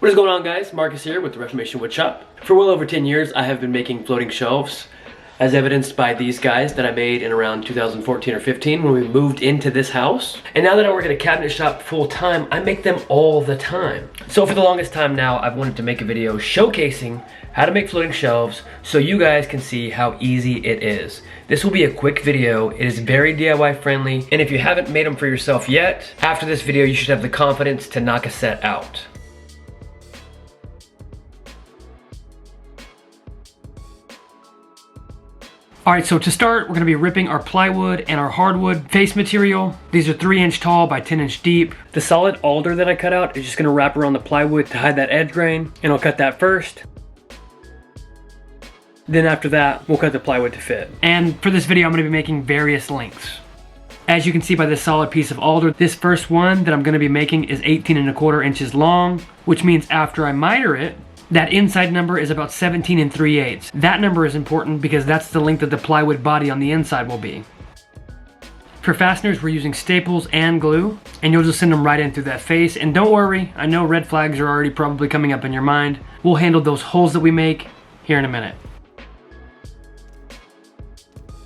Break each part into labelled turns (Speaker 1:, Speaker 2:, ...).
Speaker 1: What is going on, guys? Marcus here with the Reformation Woodshop. For well over 10 years, I have been making floating shelves, as evidenced by these guys that I made in around 2014 or 15 when we moved into this house. And now that I work at a cabinet shop full time, I make them all the time. So for the longest time now, I've wanted to make a video showcasing how to make floating shelves so you guys can see how easy it is. This will be a quick video. It is very DIY friendly. And if you haven't made them for yourself yet, after this video, you should have the confidence to knock a set out. All right, so to start, we're gonna be ripping our plywood and our hardwood face material. These are 3-inch tall by 10-inch deep. The solid alder that I cut out is just gonna wrap around the plywood to hide that edge grain, and I'll cut that first. Then after that, we'll cut the plywood to fit. And for this video, I'm gonna be making various lengths. As you can see by this solid piece of alder, this first one that I'm gonna be making is 18¼ inches long, which means after I miter it, that inside number is about 17 3/8. That number is important because that's the length that the plywood body on the inside will be. For fasteners, we're using staples and glue, and you'll just send them right in through that face. And don't worry, I know red flags are already probably coming up in your mind. We'll handle those holes that we make here in a minute.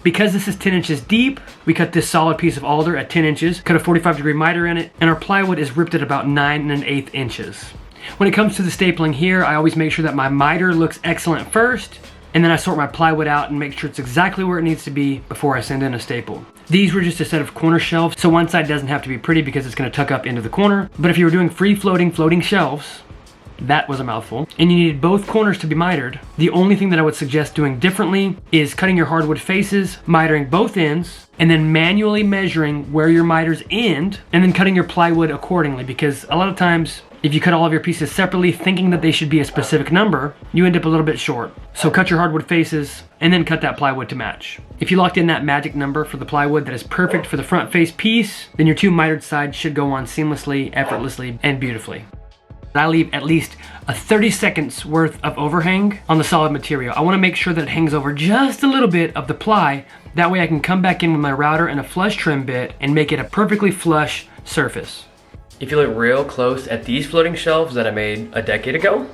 Speaker 1: Because this is 10 inches deep, we cut this solid piece of alder at 10 inches, cut a 45-degree miter in it, and our plywood is ripped at about 9 1/8 inches. When it comes to the stapling here, I always make sure that my miter looks excellent first, and then I sort my plywood out and make sure it's exactly where it needs to be before I send in a staple. These were just a set of corner shelves, so one side doesn't have to be pretty because it's gonna tuck up into the corner. But if you were doing free floating shelves, that was a mouthful, and you needed both corners to be mitered, the only thing that I would suggest doing differently is cutting your hardwood faces, mitering both ends, and then manually measuring where your miters end, and then cutting your plywood accordingly, because a lot of times, if you cut all of your pieces separately thinking that they should be a specific number, you end up a little bit short. So cut your hardwood faces and then cut that plywood to match. If you locked in that magic number for the plywood that is perfect for the front face piece, then your two mitered sides should go on seamlessly, effortlessly, and beautifully. I leave at least a 30 seconds worth of overhang on the solid material. I wanna make sure that it hangs over just a little bit of the ply. That way I can come back in with my router and a flush trim bit and make it a perfectly flush surface. If you look real close at these floating shelves that I made a decade ago,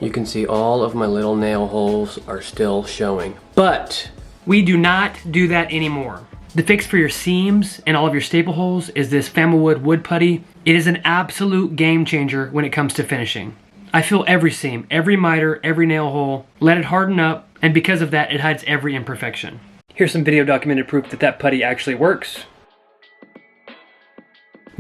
Speaker 1: you can see all of my little nail holes are still showing. But we do not do that anymore. The fix for your seams and all of your staple holes is this Farmhouse wood putty. It is an absolute game changer when it comes to finishing. I fill every seam, every miter, every nail hole, let it harden up, and because of that, it hides every imperfection. Here's some video documented proof that that putty actually works.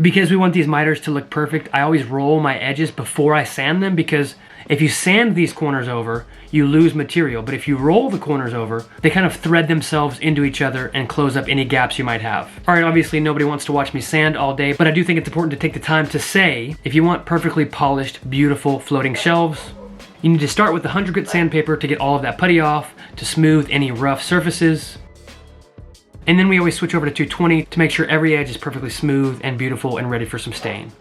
Speaker 1: Because we want these miters to look perfect, I always roll my edges before I sand them, because if you sand these corners over, you lose material. But if you roll the corners over, they kind of thread themselves into each other and close up any gaps you might have. All right, obviously nobody wants to watch me sand all day, but I do think it's important to take the time to say, if you want perfectly polished, beautiful floating shelves, you need to start with the 100 grit sandpaper to get all of that putty off, to smooth any rough surfaces. And then we always switch over to 220 to make sure every edge is perfectly smooth and beautiful and ready for some stain.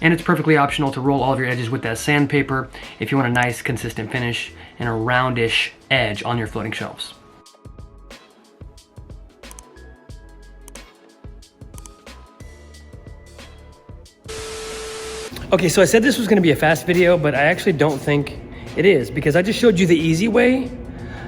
Speaker 1: And it's perfectly optional to roll all of your edges with that sandpaper if you want a nice consistent finish and a roundish edge on your floating shelves. Okay, so I said this was gonna be a fast video, but I actually don't think it is, because I just showed you the easy way.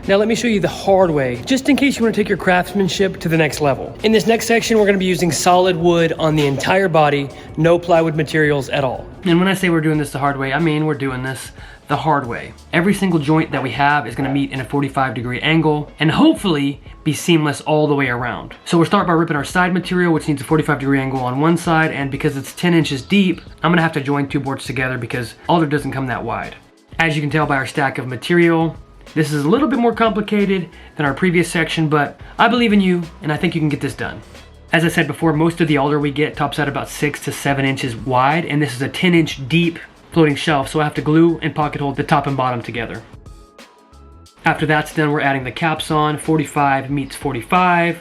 Speaker 1: Now let me show you the hard way, just in case you want to take your craftsmanship to the next level. In this next section, we're going to be using solid wood on the entire body, no plywood materials at all. And when I say we're doing this the hard way, I mean we're doing this the hard way. Every single joint that we have is going to meet in a 45-degree angle and hopefully be seamless all the way around. So we'll start by ripping our side material, which needs a 45-degree angle on one side, and because it's 10 inches deep, I'm going to have to join two boards together because alder doesn't come that wide. As you can tell by our stack of material, this is a little bit more complicated than our previous section, but I believe in you and I think you can get this done. As I said before, most of the alder we get tops out about 6 to 7 inches wide, and this is a 10-inch deep floating shelf, so I have to glue and pocket hold the top and bottom together. After that's done, we're adding the caps on, 45 meets 45,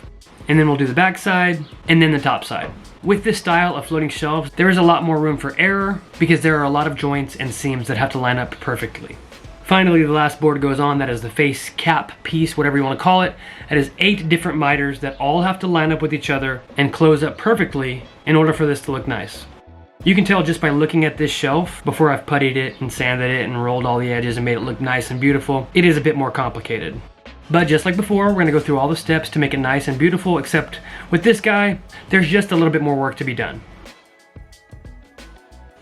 Speaker 1: and then we'll do the back side and then the top side. With this style of floating shelves, there is a lot more room for error because there are a lot of joints and seams that have to line up perfectly. Finally, the last board goes on. That is the face cap piece, whatever you want to call it. That is 8 different miters that all have to line up with each other and close up perfectly in order for this to look nice. You can tell just by looking at this shelf, before I've puttied it and sanded it and rolled all the edges and made it look nice and beautiful, it is a bit more complicated. But just like before, we're gonna go through all the steps to make it nice and beautiful, except with this guy, there's just a little bit more work to be done.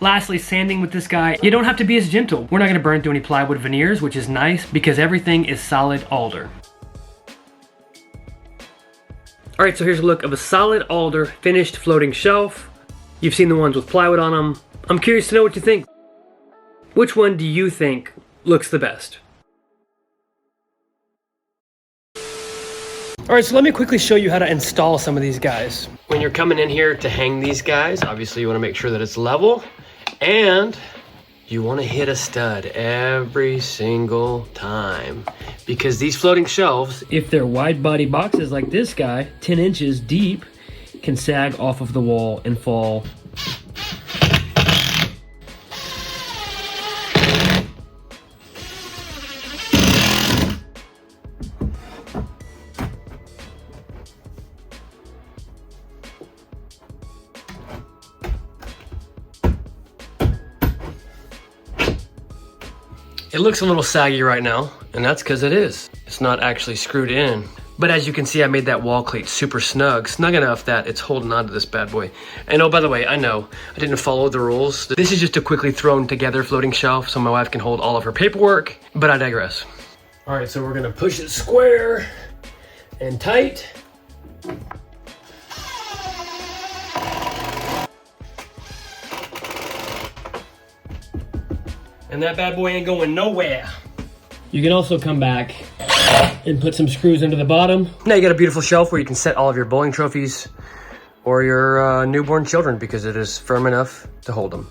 Speaker 1: Lastly, sanding with this guy, you don't have to be as gentle. We're not gonna burn through any plywood veneers, which is nice because everything is solid alder. All right, so here's a look of a solid alder finished floating shelf. You've seen the ones with plywood on them. I'm curious to know what you think. Which one do you think looks the best? All right, so let me quickly show you how to install some of these guys. When you're coming in here to hang these guys, obviously you wanna make sure that it's level, and you wanna hit a stud every single time. Because these floating shelves, if they're wide body boxes like this guy, 10 inches deep, can sag off of the wall and fall. It looks a little saggy right now, and that's because it is. It's not actually screwed in. But as you can see, I made that wall cleat super snug enough that it's holding on to this bad boy. And oh, by the way, I know I didn't follow the rules. This is just a quickly thrown together floating shelf so my wife can hold all of her paperwork, but I digress. All right, so we're gonna push it square and tight. And that bad boy ain't going nowhere. You can also come back and put some screws into the bottom. Now you got a beautiful shelf where you can set all of your bowling trophies or your newborn children because it is firm enough to hold them.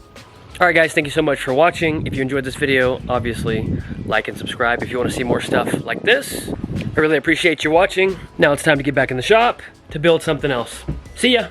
Speaker 1: All right, guys, thank you so much for watching. If you enjoyed this video, obviously like and subscribe if you want to see more stuff like this. I really appreciate you watching. Now it's time to get back in the shop to build something else. See ya.